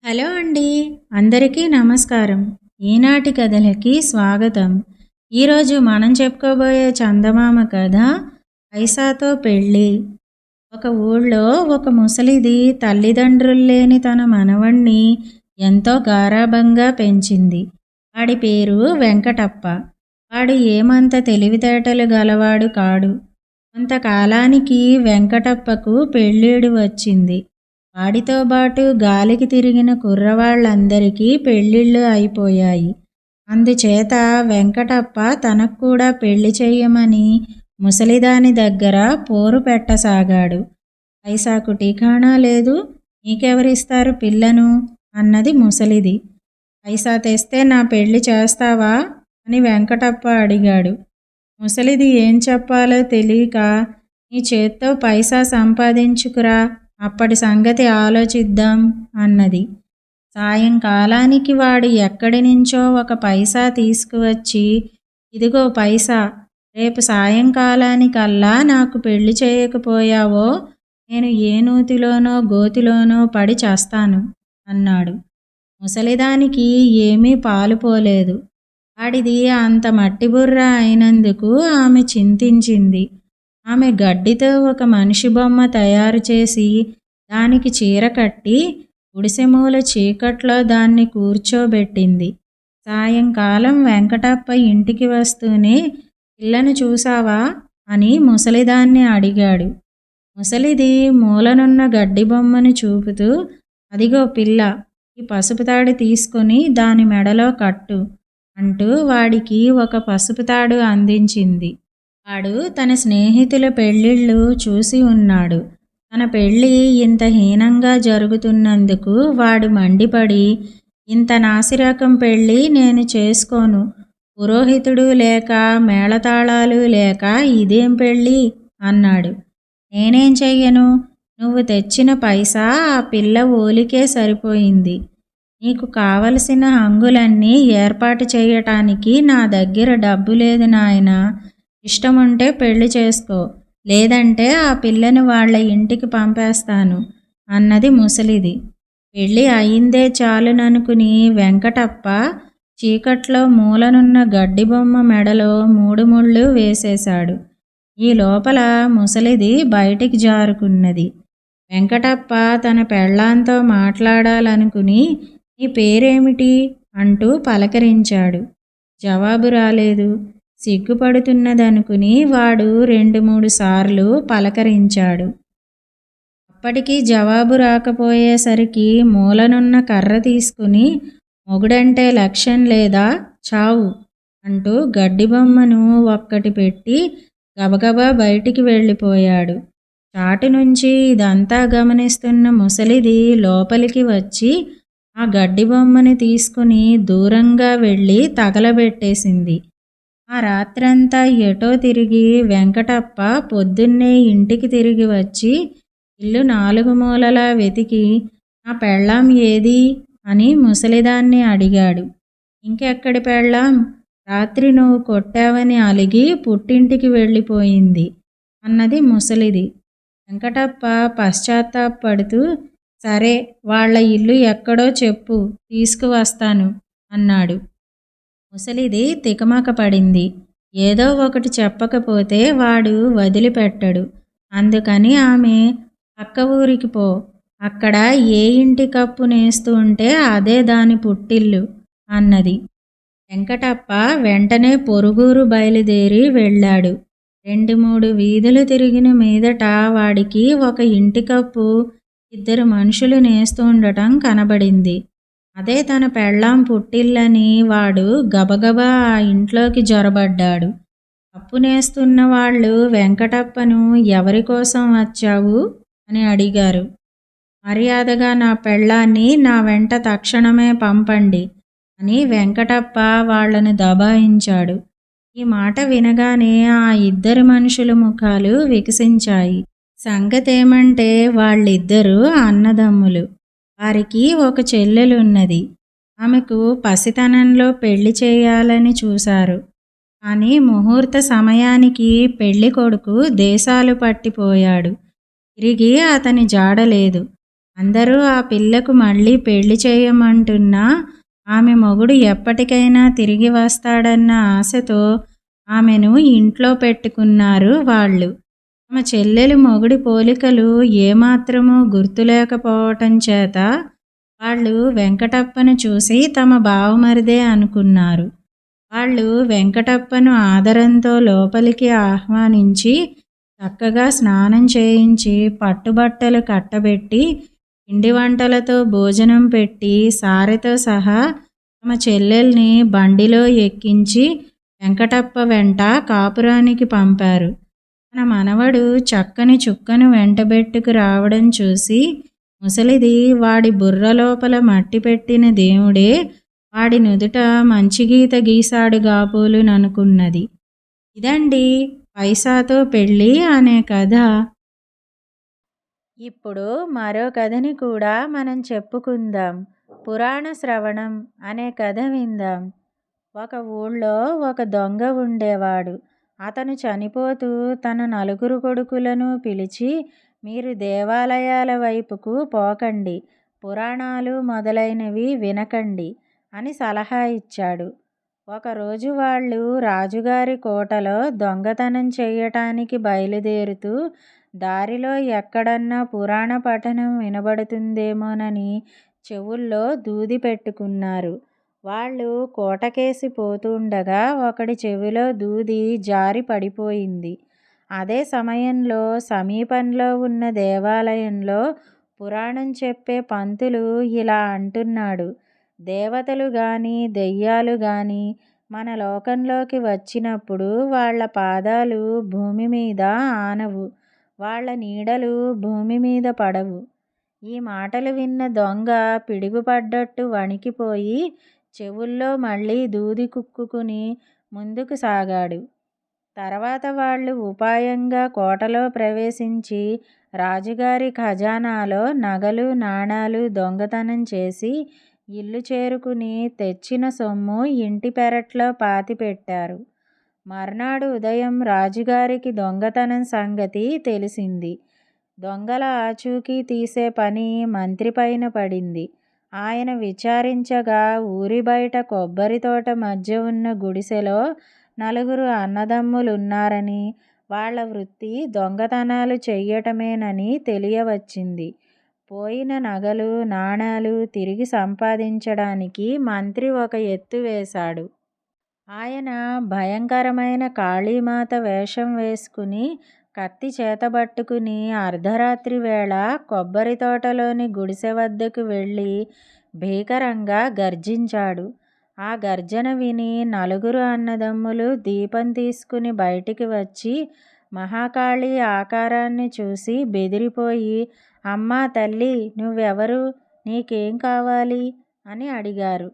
Hello అండి. అందరికీ నమస్కారం. ఈనాటి కథలకి స్వాగతం. ఈరోజు మనం చెప్పుకోబోయే చందమామ కథ పైసాతో పెళ్ళి. ఒక ఊళ్ళో ఒక ముసలిది తల్లిదండ్రులు లేని తన మనవణ్ణి ఎంతో గారాబంగా పెంచింది. వాడి పేరు వెంకటప్ప. వాడు ఏమంత తెలివితేటలు గలవాడు కాడు. కొంతకాలానికి వెంకటప్పకు పెళ్ళీడు వచ్చింది. వాడితో బాటు గాలికి తిరిగిన కుర్రవాళ్ళందరికీ పెళ్ళిళ్ళు అయిపోయాయి. అందుచేత వెంకటప్ప తనకు కూడా పెళ్లి చెయ్యమని ముసలిదాని దగ్గర పోరు పెట్టసాగాడు. పైసాకు ఠికాణా లేదు, నీకెవరిస్తారు పిల్లను అన్నది ముసలిది. పైసా తెస్తే నా పెళ్లి చేస్తావా అని వెంకటప్ప అడిగాడు. ముసలిది ఏం చెప్పాలో తెలియక, నీ చేత్తో పైసా సంపాదించుకురా, అప్పటి సంగతి ఆలోచిద్దాం అన్నది. సాయంకాలానికి వాడు ఎక్కడి నుంచో ఒక పైసా తీసుకువచ్చి, ఇదిగో పైసా, రేపు సాయంకాలానికల్లా నాకు పెళ్లి చేయకపోయావో నేను ఏ నూతిలోనో గోతిలోనో పడి చేస్తాను అన్నాడు. ముసలిదానికి ఏమీ పాలుపోలేదు. వాడిది అంత మట్టిబుర్ర అయినందుకు ఆమె చింతించింది. ఆమె గడ్డితో ఒక మనిషి బొమ్మ తయారు చేసి దానికి చీర కట్టి గుడిసెమూల చీకట్లో దాన్ని కూర్చోబెట్టింది. సాయంకాలం వెంకటప్ప ఇంటికి వస్తూనే, పిల్లను చూసావా అని ముసలిదాన్ని అడిగాడు. ముసలిది మూలనున్న గడ్డి బొమ్మను చూపుతూ, అదిగో పిల్ల, ఈ పసుపు తాడు తీసుకొని దాని మెడలో కట్టు అంటూ వాడికి ఒక పసుపు తాడు అందించింది. వాడు తన స్నేహితుల పెళ్ళిళ్ళు చూసి ఉన్నాడు. తన పెళ్ళి ఇంత హీనంగా జరుగుతున్నందుకు వాడు మండిపడి, ఇంత నాసిరకం పెళ్ళి నేను చేసుకోను, పురోహితుడు లేక మేళతాళాలు లేక ఇదేం పెళ్ళి అన్నాడు. నేనేం చెయ్యను, నువ్వు తెచ్చిన పైసా ఆ పిల్ల ఓలికే సరిపోయింది. నీకు కావలసిన హంగులన్నీ ఏర్పాటు చేయటానికి నా దగ్గర డబ్బు లేదు నాయనా. ఇష్టముంటే పెళ్లి చేసుకో, లేదంటే ఆ పిల్లని వాళ్ళ ఇంటికి పంపేస్తాను అన్నది ముసలిది. పెళ్ళి అయిందే చాలుననుకుని వెంకటప్ప చీకట్లో మూలనున్న గడ్డి బొమ్మ మెడలో 3 ముళ్ళు వేసేశాడు. ఈ లోపల ముసలిది బయటికి జారుకున్నది. వెంకటప్ప తన పెళ్ళాంతో మాట్లాడాలనుకుని, నీ పేరేమిటి అంటూ పలకరించాడు. జవాబు రాలేదు. సిగ్గుపడుతున్నదనుకుని వాడు 2-3 సార్లు పలకరించాడు. అప్పటికీ జవాబు రాకపోయేసరికి మూలనున్న కర్ర తీసుకుని, మొగుడంటే లక్ష్యం లేదా, చావు అంటూ గడ్డి బొమ్మను ఒక్కటి పెట్టి గబగబా బయటికి వెళ్ళిపోయాడు. చాటు నుంచి ఇదంతా గమనిస్తున్న ముసలిది లోపలికి వచ్చి ఆ గడ్డి బొమ్మని తీసుకుని దూరంగా వెళ్ళి తగలబెట్టేసింది. ఆ రాత్రంతా ఎటో తిరిగి వెంకటప్ప పొద్దున్నే ఇంటికి తిరిగి వచ్చి ఇల్లు 4 మూలలా వెతికి, నా పెళ్ళాం ఏది అని ముసలిదాన్ని అడిగాడు. ఇంకెక్కడి పెళ్ళాం, రాత్రి నువ్వు కొట్టావని అలిగి పుట్టింటికి వెళ్ళిపోయింది అన్నది ముసలిది. వెంకటప్ప పశ్చాత్తాపడుతూ, సరే, వాళ్ళ ఇల్లు ఎక్కడో చెప్పు, తీసుకువస్తాను అన్నాడు. ముసలిది తికమక పడింది. ఏదో ఒకటి చెప్పకపోతే వాడు వదిలిపెట్టడు. అందుకని ఆమె, పక్క ఊరికి పో, అక్కడ ఏ ఇంటి కప్పు నేస్తూ ఉంటే అదే దాని పుట్టిల్లు అన్నది. వెంకటప్ప వెంటనే పొరుగురు బయలుదేరి వెళ్ళాడు. 2-3 వీధులు తిరిగిన మీదట వాడికి ఒక ఇంటి కప్పు 2 మనుషులు నేస్తుండటం కనబడింది. అదే తన పెళ్ళాం పుట్టిల్లని వాడు గబగబా ఆ ఇంట్లోకి జొరబడ్డాడు. కప్పు నేస్తున్న వాళ్ళు వెంకటప్పను ఎవరికోసం వచ్చావు అని అడిగారు. మర్యాదగా నా పెళ్ళాన్ని నా వెంట తక్షణమే పంపండి అని వెంకటప్ప వాళ్లను దబాయించాడు. ఈ మాట వినగానే ఆ 2 మనుషుల ముఖాలు వికసించాయి. సంగతేమంటే వాళ్ళిద్దరూ అన్నదమ్ములు. వారికి ఒక చెల్లెలున్నది. ఆమెకు పసితనంలో పెళ్లి చేయాలని చూశారు. కానీ ముహూర్త సమయానికి పెళ్లి కొడుకు దేశాలు పట్టిపోయాడు. తిరిగి అతని జాడలేదు. అందరూ ఆ పిల్లకు మళ్ళీ పెళ్లి చేయమంటున్నా ఆమె మొగుడు ఎప్పటికైనా తిరిగి వస్తాడన్న ఆశతో ఆమెను ఇంట్లో పెట్టుకున్నారు వాళ్ళు. తమ చెల్లెలి మొగుడి పోలికలు ఏమాత్రమూ గుర్తులేకపోవటం చేత వాళ్ళు వెంకటప్పను చూసి తమ బావమరిదే అనుకున్నారు. వాళ్ళు వెంకటప్పను ఆదరంతో లోపలికి ఆహ్వానించి చక్కగా స్నానం చేయించి పట్టుబట్టలు కట్టబెట్టి పిండి వంటలతో భోజనం పెట్టి సారెతో సహా తమ చెల్లెల్ని బండిలో ఎక్కించి వెంకటప్ప వెంట కాపురానికి పంపారు. తన మనవడు చక్కని చుక్కను వెంటబెట్టుకు రావడం చూసి ముసలిది వాడి బుర్ర లోపల మట్టి పెట్టిన దేవుడే వాడి నుదుట మంచి గీత గీశాడు గాబోలుననుకున్నది. ఇదండి పైసాతో పెళ్ళి అనే కథ. ఇప్పుడు మరో కథని కూడా మనం చెప్పుకుందాం. పురాణ శ్రవణం అనే కథ విందాం. ఒక ఊళ్ళో ఒక దొంగ ఉండేవాడు. అతను చనిపోతూ తన నలుగురు కొడుకులను పిలిచి, మీరు దేవాలయాల వైపుకు పోకండి, పురాణాలు మొదలైనవి వినకండి అని సలహా ఇచ్చాడు. ఒకరోజు వాళ్ళు రాజుగారి కోటలో దొంగతనం చెయ్యటానికి బయలుదేరుతూ దారిలో ఎక్కడన్నా పురాణ పఠనం వినబడుతుందేమోనని చెవుల్లో దూది పెట్టుకున్నారు. వాళ్ళు కోటకేసి పోతుండగా ఒకడి చెవిలో దూది జారి పడిపోయింది. అదే సమయంలో సమీపంలో ఉన్న దేవాలయంలో పురాణం చెప్పే పంతులు ఇలా అంటున్నాడు. దేవతలు గాని దెయ్యాలు గాని మన లోకంలోకి వచ్చినప్పుడు వాళ్ళ పాదాలు భూమి మీద ఆనవు, వాళ్ళ నీడలు భూమి మీద పడవు. ఈ మాటలు విన్న దొంగ పిడుగుపడ్డట్టు వణికిపోయి చెవుల్లో మళ్ళీ దూది కుక్కుకుని ముందుకు సాగాడు. తర్వాత వాళ్ళు ఉపాయంగా కోటలో ప్రవేశించి రాజుగారి ఖజానాలో నగలు నాణాలు దొంగతనం చేసి ఇల్లు చేరుకుని తెచ్చిన సొమ్ము ఇంటి పెరట్లో పాతిపెట్టారు. మర్నాడు ఉదయం రాజుగారికి దొంగతనం సంగతి తెలిసింది. దొంగల ఆచూకీ తీసే పని మంత్రి పైన పడింది. ఆయన విచారించగా ఊరి బయట కొబ్బరి తోట మధ్య ఉన్న గుడిసెలో నలుగురు అన్నదమ్ములున్నారని, వాళ్ళ వృత్తి దొంగతనాలు చెయ్యటమేనని తెలియవచ్చింది. పోయిన నగలు నాణాలు తిరిగి సంపాదించడానికి మంత్రి ఒక ఎత్తు వేశాడు. ఆయన భయంకరమైన కాళీమాత వేషం వేసుకుని కత్తి చేతబట్టుకుని అర్ధరాత్రి వేళ కొబ్బరి తోటలోని గుడిసె వద్దకు వెళ్ళి భీకరంగా గర్జించాడు. ఆ గర్జన విని నలుగురు అన్నదమ్ములు దీపం తీసుకుని బయటికి వచ్చి మహాకాళి ఆకారాన్ని చూసి బెదిరిపోయి, అమ్మా తల్లి, నువ్వెవరు, నీకేం కావాలి అని అడిగారు.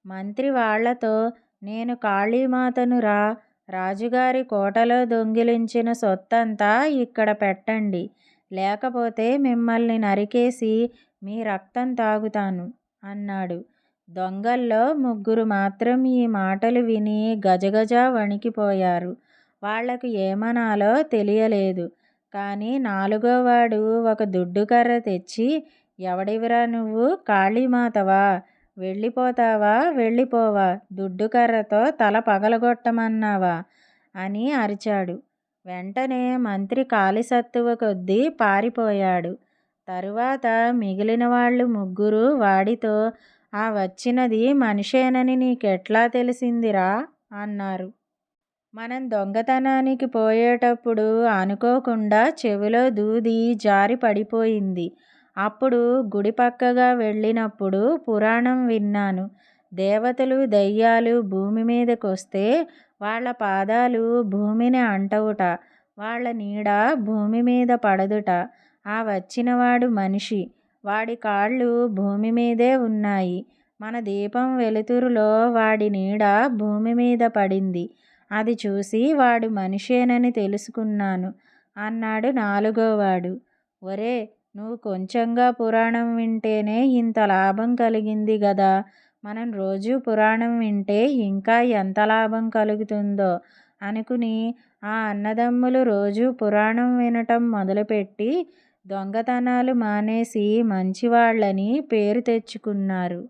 మంత్రి వాళ్లతో, నేను కాళీమాతనురా, రాజుగారి కోటలో దొంగిలించిన సొత్తంతా ఇక్కడ పెట్టండి, లేకపోతే మిమ్మల్ని నరికేసి మీ రక్తం తాగుతాను అన్నాడు. దొంగల్లో ముగ్గురు మాత్రం ఈ మాటలు విని గజగజ వణికిపోయారు. వాళ్లకు ఏమనాలో తెలియలేదు. కానీ నాలుగోవాడు ఒక దుడ్డుకర్ర తెచ్చి, ఎవడివిరా నువ్వు, కాళీమాతవా, వెళ్ళిపోతావా వెళ్ళిపోవా, దుడ్డుకర్రతో తల పగలగొట్టమన్నావా అని అరిచాడు. వెంటనే మంత్రి కాలిసత్తువ కొద్దీ పారిపోయాడు. తరువాత మిగిలిన వాళ్ళు ముగ్గురు వాడితో, ఆ వచ్చినది మనిషేనని నీకెట్లా తెలిసిందిరా అన్నారు. మనం దొంగతనానికి పోయేటప్పుడు అనుకోకుండా చెవిలో దూది జారి పడిపోయింది. అప్పుడు గుడి పక్కగా వెళ్ళినప్పుడు పురాణం విన్నాను. దేవతలు దెయ్యాలు భూమి మీదకొస్తే వాళ్ళ పాదాలు భూమిని అంటవుట, వాళ్ళ నీడ భూమి మీద పడదుట. ఆ వచ్చినవాడు మనిషి, వాడి కాళ్ళు భూమి మీదే ఉన్నాయి. మన దీపం వెలుతురులో వాడి నీడ భూమి మీద పడింది. అది చూసి వాడు మనిషేనని తెలుసుకున్నాను అన్నాడు నాలుగోవాడు. ఒరే, నువ్వు కొంచెంగా పురాణం వింటేనే ఇంత లాభం కలిగింది గదా, మనం రోజూ పురాణం వింటే ఇంకా ఎంత లాభం కలుగుతుందో అనుకుని ఆ అన్నదమ్ములు రోజూ పురాణం వినటం మొదలుపెట్టి దొంగతనాలు మానేసి మంచివాళ్ళని పేరు తెచ్చుకున్నారు.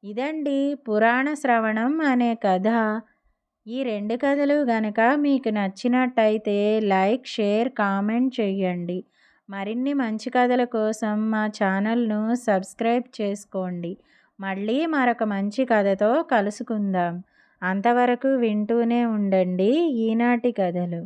ఇదండి పురాణ శ్రవణం అనే కథ. ఈ 2 కథలు గనక మీకు నచ్చినట్టయితే లైక్, షేర్, కామెంట్ చెయ్యండి. మరిన్ని మంచి కథల కోసం మా ఛానల్ను సబ్స్క్రైబ్ చేసుకోండి. మళ్ళీ మరొక మంచి కథతో కలుసుకుందాం. అంతవరకు వింటూనే ఉండండి ఈనాటి కథలు.